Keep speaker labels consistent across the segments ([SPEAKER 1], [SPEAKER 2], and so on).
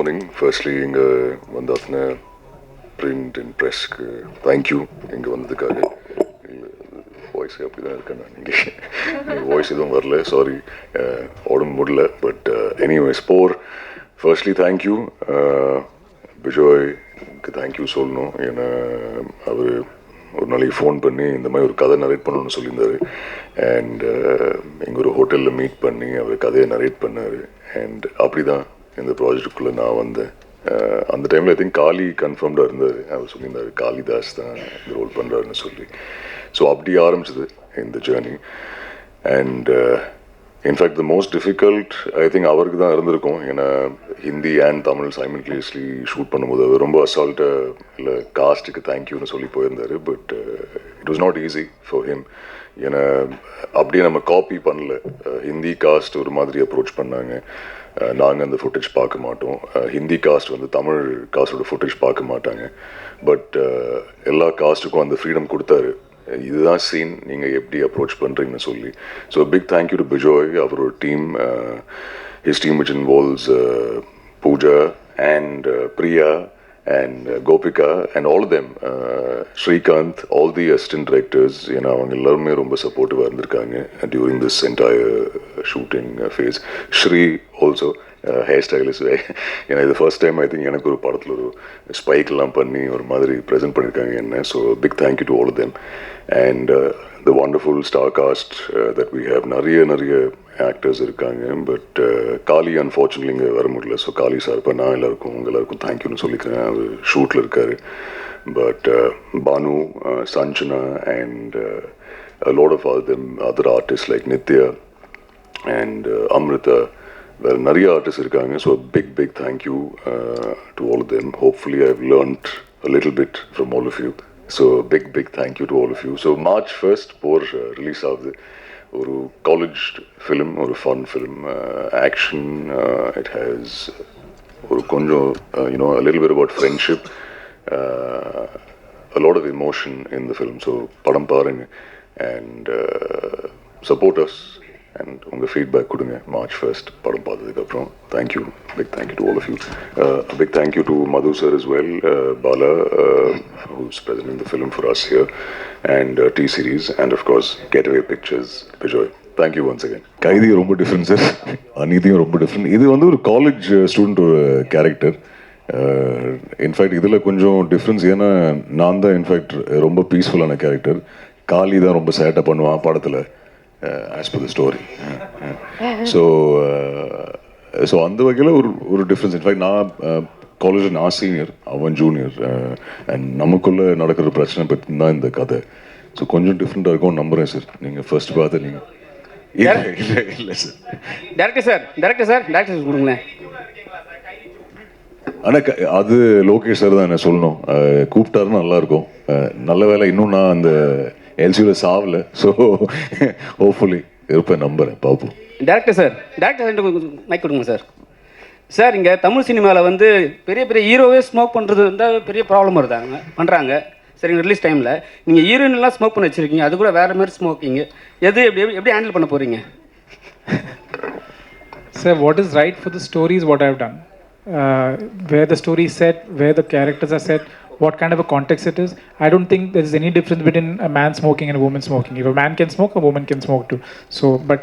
[SPEAKER 1] Morning. Firstly இங்கே வந்தாத்தின print and ப்ரெஸ்க்கு thank you இங்கே வந்ததுக்காக. Voice அப்படி தான் இருக்கேன் நான். நீங்கள் வாய்ஸ் எதுவும் வரல, சாரி, உடம்பு முடியல. But anyways firstly thank you. பிஜோய்க்கு தேங்க்யூ சொல்லணும். ஏன்னா அவர் ஒரு நாளைக்கு ஃபோன் பண்ணி இந்த மாதிரி ஒரு கதை நரேட் பண்ணணும்னு சொல்லியிருந்தார். அண்ட் இங்கே ஒரு ஹோட்டலில் மீட் பண்ணி அவர் கதையை நரேட் பண்ணார். அண்ட் அப்படி தான் இந்த ப்ராஜெக்டுக்குள்ளே நான் வந்தேன். அந்த டைமில் ஐ திங்க் காளி கன்ஃபார்ம்டாக இருந்தார். அவர் சொல்லியிருந்தார் காளிதாஸ் தான் இந்த ரோல் பண்ணுறாருன்னு சொல்லி. ஸோ அப்படி ஆரம்பிச்சது இந்த journey. And in fact the most difficult I think அவருக்கு தான் இருந்திருக்கும். ஏன்னா Hindi and Tamil simultaneously shoot பண்ணும்போது அவர் ரொம்ப அசால்ட்டாக இல்லை காஸ்ட்டுக்கு தேங்க்யூன்னு சொல்லி போயிருந்தார். But it was not easy for him. ஏன்னா அப்படியே நம்ம காப்பி பண்ணல. ஹிந்தி காஸ்ட் ஒரு மாதிரி அப்ரோச் பண்ணாங்க. நாங்கள் அந்த ஃபுட்டேஜ் பார்க்க மாட்டோம். ஹிந்தி காஸ்ட் வந்து தமிழ் காஸ்டோட ஃபுட்டேஜ் பார்க்க மாட்டாங்க. பட் எல்லா காஸ்ட்டுக்கும் அந்த ஃப்ரீடம் கொடுத்தாரு. இதுதான் சீன், நீங்கள் எப்படி அப்ரோச் பண்ணுறீங்கன்னு சொல்லி. So big thank you to Bijoy, அவரோட team, his team which involves Pooja and Priya and Gopika and all of them, Srikanth, all the assistant directors, ஏன்னா அவங்க எல்லாருமே ரொம்ப சப்போர்ட்டிவாக இருந்திருக்காங்க during this entire shooting phase. Shri also, hair stylist. ஏன்னா இது ஃபர்ஸ்ட் டைம் ஐ திங்க் எனக்கு ஒரு படத்தில் ஒரு ஸ்பைக்லாம் பண்ணி ஒரு மாதிரி ப்ரெசென்ட் பண்ணியிருக்காங்க என்ன. So big thank you to all of them. And the wonderful star cast that we have. நிறைய ஆக்டர்ஸ் இருக்காங்க. பட் காளி அன்ஃபார்ச்சுனேட்லி இங்கே வர முடியல. ஸோ காளி சார் இப்போ நான் எல்லாருக்கும் தேங்க்யூன்னு சொல்லிக்கிறேன். அவர் ஷூட்டில் இருக்கார். But Bhanu, Sanjana and a lot of other artists like Nitya and Amrita, வேறு நிறைய ஆர்டிஸ்ட் இருக்காங்க. So big thank you to all of them. Hopefully I have learnt a little bit from all of you. So big thank you to all of you. So March 1st release ஆகுது. ஒரு college film, ஒரு fun film, action. It has ஒரு கொஞ்சம் you know a little bit about friendship, a lot of emotion in the film. So படம் பாருங்க and support us and உங்கள் feedback கொடுங்க March 1st படம் பார்த்ததுக்கப்புறம். Thank you, big thank you to all of you. Big thank you to Madhu sir as well, Bala, who's present in the film for us here, and T-Series, and of course Getaway Pictures, Bejoy. Thank you once again. கைதி ரொம்ப different sir, அநீதியும் ரொம்ப different. இது வந்து ஒரு college student ஒரு character. In fact இதில் கொஞ்சம் difference. ஏன்னா நான் தான் இன்ஃபேக்ட் ரொம்ப பீஸ்ஃபுல்லான கேரக்டர். காளி தான் ரொம்ப சேட்டை பண்ணுவான் படத்தில், as per the story. So அந்த வகையில் ஒரு டிஃப்ரென்ஸ். இன்ஃபேக்ட் நான் காலேஜில் நான் சீனியர், அவன் ஜூனியர். அண்ட் நமக்குள்ளே நடக்கிற பிரச்சனை பற்றி தான் இந்த கதை. ஸோ கொஞ்சம் டிஃப்ரெண்ட்டாக இருக்கும் நம்புகிறேன் சார். நீங்கள் ஃபர்ஸ்ட் பார்த்து நீங்கள் இல்லை சார்.
[SPEAKER 2] டேரக்டர் சார் கொடுங்களேன்.
[SPEAKER 1] ஆனால் அது லோகேஷ் சார் தான் என்ன சொல்லணும். கூப்பிட்டாருன்னு நல்லாயிருக்கும். நல்ல வேலை இன்னும் நான் அந்த எல்சியில் சாவலை. ஸோ ஹோப்ஃபுல்லி இருப்பேன், நம்புகிறேன், பார்ப்போம்.
[SPEAKER 2] டேரக்டர் சார் மைக் கொடுங்க சார். சார் இங்கே தமிழ் சினிமாவில் வந்து பெரிய ஹீரோவே ஸ்மோக் பண்ணுறது இருந்தால் பெரிய ப்ராப்ளம் பண்ணுறாங்க. சரிங்க, ரிலீஸ் டைமில் நீங்கள் ஹீரோயின்லாம் ஸ்மோக் பண்ணி வச்சுருக்கீங்க. அது கூட வேறு மாதிரி ஸ்மோக்கிங். எப்படி ஹேண்டில் பண்ண போகிறீங்க?
[SPEAKER 3] Sir, what is right for the story is what I have done. Where the story is set, where the characters are set, what kind of a context it is. I don't think there is any difference between a man smoking and a woman smoking. If a man can smoke, a woman can smoke too. So, but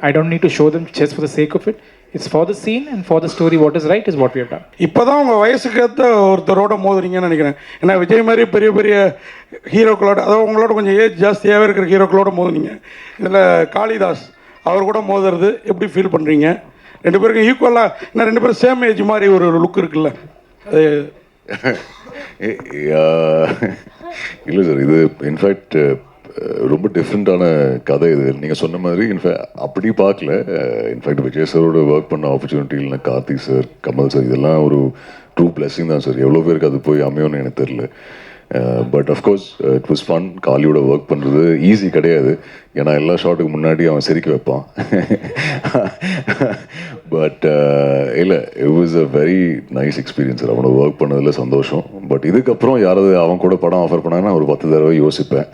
[SPEAKER 3] I don't need to show them just for the sake of it. It's for the scene and for the story. What is right is what we have done.
[SPEAKER 4] இப்போதான் உங்கள் வயசுக்கு ஏற்ற ஒருத்தரோட மோதுறீங்கன்னு நினைக்கிறேன். ஏன்னா விஜய் மாதிரி பெரிய ஹீரோக்களோட, அதாவது உங்களோட கொஞ்சம் ஏஜ் ஜாஸ்தியாகவே இருக்கிற ஹீரோக்களோட மோதுனீங்க. இதில் காளிதாஸ் அவர் கூட மோதுறது எப்படி ஃபீல் பண்ணுறீங்க? ரெண்டு பேருக்கும் ஈக்குவலாக, ஏன்னா ரெண்டு பேரும் சேம் ஏஜ் மாதிரி ஒரு லுக் இருக்குல்ல அது?
[SPEAKER 1] இல்லை சார், இது இன்ஃபேக்ட் ரொம்ப டிஃப்ரெண்ட்டான கதை இது. நீங்கள் சொன்ன மாதிரி இன்ஃபேக்ட் அப்படி பார்க்கல. இன்ஃபேக்ட் விஜய் சாரோட ஒர்க் பண்ண ஆப்பர்ச்சுனிட்டி இல்லைனா கார்த்திக் சார், கமல் சார், இதெல்லாம் ஒரு ட்ரூ பிளெஸிங் தான் சார். எவ்வளோ பேருக்கு அது போய் அமையும்னு எனக்கு தெரில. But of course it was fun. காலியோட ஒர்க் பண்ணுறது ஈஸி கிடையாது, ஏன்னா எல்லா ஷாட்டுக்கு முன்னாடி அவன் சிரிக்க வைப்பான். பட் இல்லை, it was a very nice experience. அவனோட ஒர்க் பண்ணதில் சந்தோஷம். பட் இதுக்கப்புறம் யாராவது அவன் கூட படம் ஆஃபர் பண்ணாங்கன்னா ஒரு 10 தடவை யோசிப்பேன்.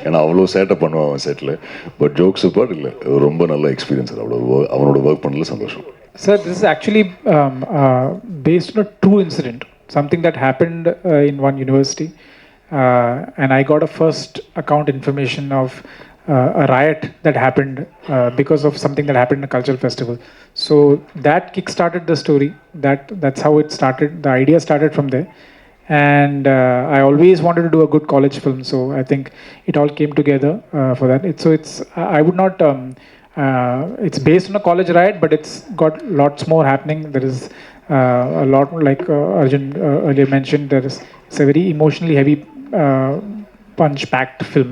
[SPEAKER 1] ஏன்னா அவ்வளோ சேட்டை பண்ணுவான் அவன் செட்டில். பட் ஜோக்ஸ் அப்பார்ட் இல்லை, ரொம்ப நல்ல எக்ஸ்பீரியன்ஸ். அவனோட ஒர்க் பண்ணதில் சந்தோஷம்.
[SPEAKER 3] Sir, this is actually based on a true incident, something that happened in one university. And I got a first account information of a riot that happened because of something that happened in a cultural festival. So that kick-started the story. That's how it started. The idea started from there. And I always wanted to do a good college film, so I think it all came together for that. I would not... it's based on a college riot, but it's got lots more happening. There is a lot, like Arjun earlier mentioned, it's a very emotionally heavy, punch-packed film.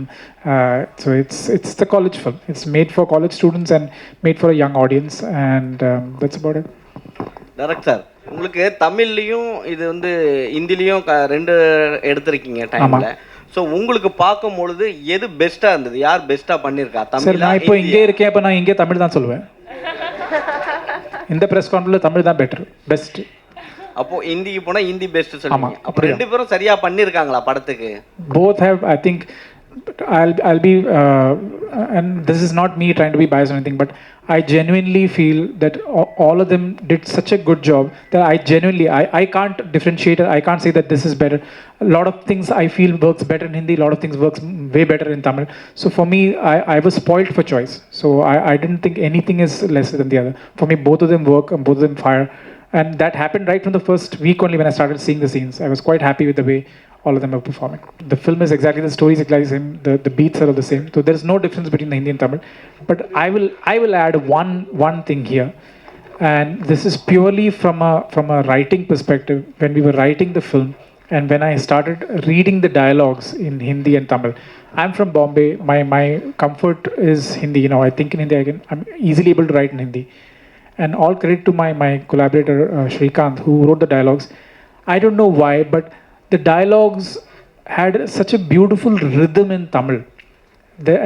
[SPEAKER 3] So it's the college film. It's made for college students and made for a young audience, and that's about it.
[SPEAKER 5] Director, உங்களுக்கு தமிழ்லையும் இது வந்து ஹிந்திலையும் ரெண்டு எடுத்திருக்கீங்க டைமில். So உங்களுக்கு பார்க்கும்பொழுது எது பெஸ்ட்டாக இருந்தது? யார் பெஸ்ட்டாக பண்ணியிருக்கா தமிழ்?
[SPEAKER 3] நான் இப்போ இங்கே இருக்கேன், இப்போ நான் இங்கே தமிழ் தான் சொல்லுவேன். இந்த ப்ரெஸ் கான்ஃபரன்ஸில் தமிழ் தான் பெஸ்ட்.
[SPEAKER 5] அப்போ ஹிந்திக்கு போனால் ஹிந்தி பெஸ்ட்டு சொல்லுவாங்க. அப்போ ரெண்டு பேரும் சரியாக பண்ணியிருக்காங்களா படத்துக்கு?
[SPEAKER 3] Both have, I think, I'll be and this is not me trying to be biased or anything, but I genuinely feel that all of them did such a good job that I can't differentiate it. I can't say that this is better. A lot of things I feel works better in Hindi, a lot of things works way better in Tamil. So for me, I was spoiled for choice. So I didn't think anything is lesser than the other. For me, both of them work and both of them fire. And that happened right from the first week only when I started seeing the scenes. I was quite happy with the way all of them are performing. The film is exactly, the story is exactly the same, the beats are all the same. So there is no difference between the Hindi and Tamil. But I will add one thing here. And this is purely from a writing perspective. When we were writing the film and when I started reading the dialogues in Hindi and Tamil. I'm from Bombay. My comfort is Hindi. You know, I think in Hindi I'm easily able to write in Hindi. And all credit to my collaborator Shrikant, who wrote the dialogues. I don't know why, but the dialogues had such a beautiful rhythm in Tamil.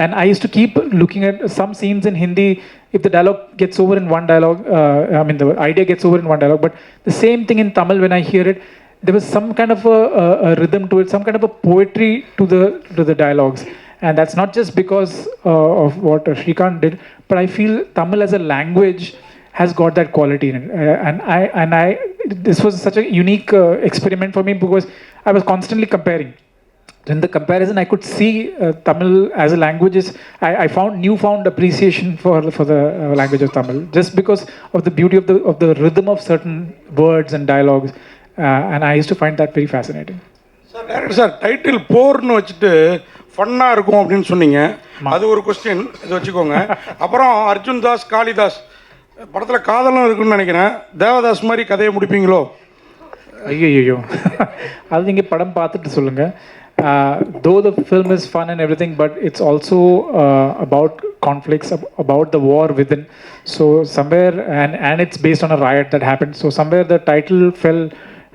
[SPEAKER 3] And I used to keep looking at some scenes in Hindi. If the dialogue gets over in one dialogue, the idea gets over in one dialogue, but the same thing in Tamil, when I hear it, there was some kind of a rhythm to it, some kind of a poetry to the dialogues. And that's not just because of what Shrikant did, but I feel Tamil as a language has got that quality in it. And I this was such a unique experiment for me because I was constantly comparing. In the comparison, I could see Tamil as a language I found newfound appreciation for the language of Tamil, just because of the beauty of the rhythm of certain words and dialogues, and I used to find that very fascinating.
[SPEAKER 4] Sir title போர்னு வச்சுட்டு ஃபன்னாக இருக்கும் அப்படின்னு சொன்னீங்க. அது ஒரு question, இது வச்சுக்கோங்க. அப்புறம் அர்ஜுன் தாஸ், காளிதாஸ் படத்தில் காதலும் இருக்குன்னு நினைக்கிறேன். தேவதாஸ் மாதிரி கதையை முடிப்பீங்களோ?
[SPEAKER 3] ஐயோ, அது நீங்கள் படம் பார்த்துட்டு சொல்லுங்கள். Though the film is fun and everything, but it's also about conflicts, about the war within. So somewhere, and it's based on a riot that happened. So somewhere the title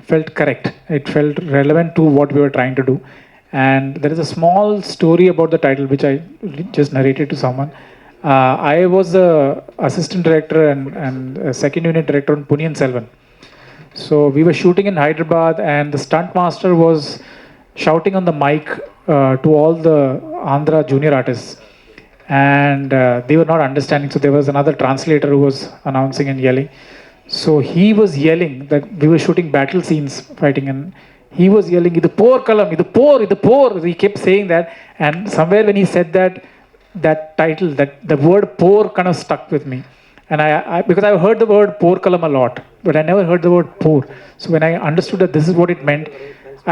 [SPEAKER 3] felt correct. It felt relevant to what we were trying to do. And there is a small story about the title which I just narrated to someone. I was the assistant director and second unit director on Punniyan Selvan. So we were shooting in Hyderabad, and the stunt master was shouting on the mic to all the Andhra junior artists, and they were not understanding. So there was another translator who was announcing and yelling. So he was yelling that we were shooting battle scenes, fighting, and he was yelling, "Idu por kalam, idu por." He kept saying that, and somewhere when he said that title, that the word "por" kind of stuck with me. And I because I've heard the word "porkalam" a lot, but I never heard the word "por." So when I understood that this is what it meant,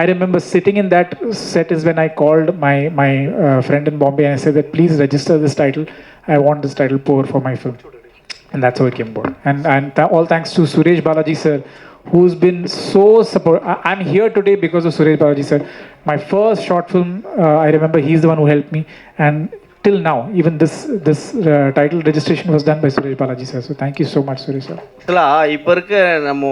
[SPEAKER 3] I remember sitting in that set is when I called my friend in Bombay and I said that please register this title. I want this title "por" for my film, and that's how it came about. And all thanks to Suresh Balaji sir, who's been so support. I'm here today because of Suresh Balaji sir. My first short film, I remember he's the one who helped me, and till now. Even this title registration was done by Suresh Balaji sir. So thank you so much, Suresh sir.
[SPEAKER 5] ஆக்சுவலாக இப்போ இருக்க நம்ம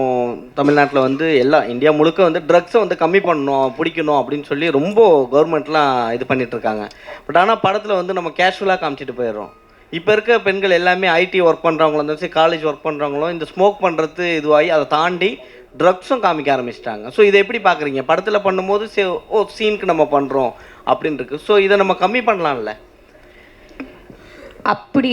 [SPEAKER 5] தமிழ்நாட்டில் வந்து எல்லாம் India முழுக்க வந்து ட்ரக்ஸை வந்து கம்மி பண்ணணும் பிடிக்கணும் அப்படின்னு சொல்லி ரொம்ப கவர்மெண்ட்லாம் இது பண்ணிட்டு இருக்காங்க. பட் ஆனால் படத்தில் வந்து நம்ம கேஷுவலாக காமிச்சிட்டு போயிடுறோம். இப்போ இருக்க பெண்கள் எல்லாமே ஐடி ஒர்க் பண்ணுறவங்களும் இருந்தாலும் சரி, காலேஜ் ஒர்க் பண்ணுறவங்களும் இந்த ஸ்மோக் பண்ணுறது இதுவாகி அதை தாண்டி ட்ரக்ஸும் காமிக்க ஆரம்பிச்சிட்டாங்க. ஸோ இதை எப்படி பார்க்குறீங்க? படத்தில் பண்ணும்போது சீனுக்கு நம்ம பண்ணுறோம் அப்படின்னு இருக்கு. ஸோ இதை நம்ம கம்மி பண்ணலாம்ல?
[SPEAKER 6] அப்படி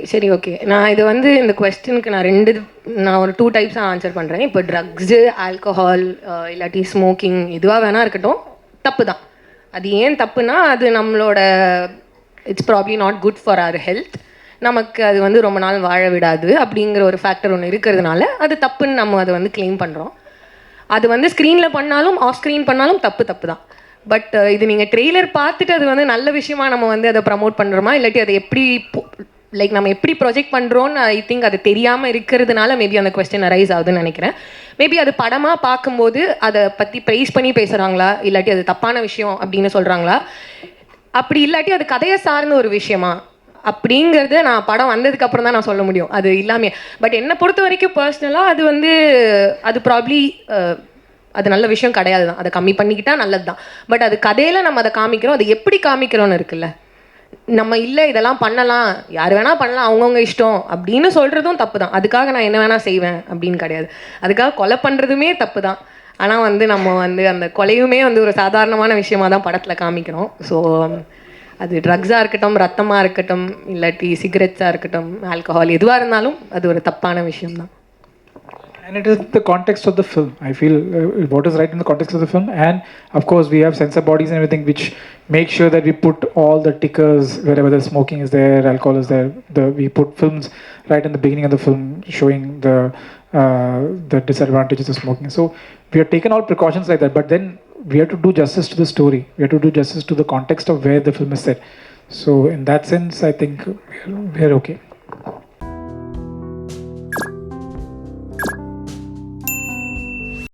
[SPEAKER 6] சரி, ஓகே. நான் இது வந்து இந்த கொஸ்டினுக்கு நான் ஒரு 2 டைப்ஸாக ஆன்சர் பண்ணுறேன். இப்போ ட்ரக்ஸு, ஆல்கஹால், இல்லாட்டி ஸ்மோக்கிங் எதுவாக வேணா இருக்கட்டும், தப்பு தான். அது ஏன் தப்புனா, அது நம்மளோட it's probably not good for our health. நமக்கு அது வந்து ரொம்ப நாள் வாழ விடாது அப்படிங்கிற ஒரு ஃபேக்டர் ஒன்று இருக்கிறதுனால அது தப்புன்னு நம்ம அதை வந்து கிளைம் பண்ணுறோம். அது வந்து ஸ்க்ரீனில் பண்ணாலும் ஆஃப் ஸ்க்ரீன் பண்ணாலும் தப்பு தான். பட் இது நீங்கள் ட்ரெய்லர் பார்த்துட்டு அது வந்து நல்ல விஷயமா நம்ம வந்து அதை ப்ரமோட் பண்ணுறோமா, இல்லாட்டி அதை எப்படி லைக் நம்ம எப்படி ப்ரொஜெக்ட் பண்ணுறோன்னு ஐ திங்க் அது தெரியாமல் இருக்கிறதுனால மேபி அந்த கொஸ்டின் அரைஸ் ஆகுதுன்னு நினைக்கிறேன். மேபி அது படமாக பார்க்கும்போது அதை பற்றி ப்ரைஸ் பண்ணி பேசுகிறாங்களா, இல்லாட்டி அது தப்பான விஷயம் அப்படின்னு சொல்கிறாங்களா, அப்படி இல்லாட்டி அது கதையை சார்ந்த ஒரு விஷயமா அப்படிங்கிறது நான் படம் வந்ததுக்கு அப்புறம் தான் நான் சொல்ல முடியும். அது இல்லாமே பட் என்னை பொறுத்த வரைக்கும் பர்சனலாக அது வந்து அது ப்ராப்ளி அது நல்ல விஷயம் கிடையாது தான். அதை கம்மி பண்ணிக்கிட்டா நல்லது தான். பட் அது கதையில் நம்ம அதை காமிக்கிறோம், அது எப்படி காமிக்கிறோன்னு இருக்குல்ல. நம்ம இல்லை இதெல்லாம் பண்ணலாம், யார் வேணால் பண்ணலாம், அவங்கவுங்க இஷ்டம் அப்படின்னு சொல்கிறதும் தப்பு தான். அதுக்காக நான் என்ன வேணால் செய்வேன் அப்படின்னு கிடையாது. அதுக்காக கொலை பண்ணுறதுமே தப்பு தான். ஆனால் வந்து நம்ம வந்து அந்த கொலையுமே வந்து ஒரு சாதாரணமான விஷயமா தான் படத்தில் காமிக்கிறோம். ஸோ அது ட்ரக்ஸாக இருக்கட்டும், ரத்தமாக இருக்கட்டும், இல்லாட்டி சிகரெட்ஸாக இருக்கட்டும், ஆல்கஹால் எதுவாக இருந்தாலும் அது ஒரு தப்பான விஷயம்தான்.
[SPEAKER 3] And it is the context of the film. I feel what is right in the context of the film, and of course we have censor bodies and everything which make sure that we put all the tickers wherever the smoking is there, alcohol is there. We put films right in the beginning of the film showing the disadvantages of smoking. So we have taken all precautions like that, but then we have to do justice to the story. We have to do justice to the context of where the film is set. So in that sense, I think we are okay.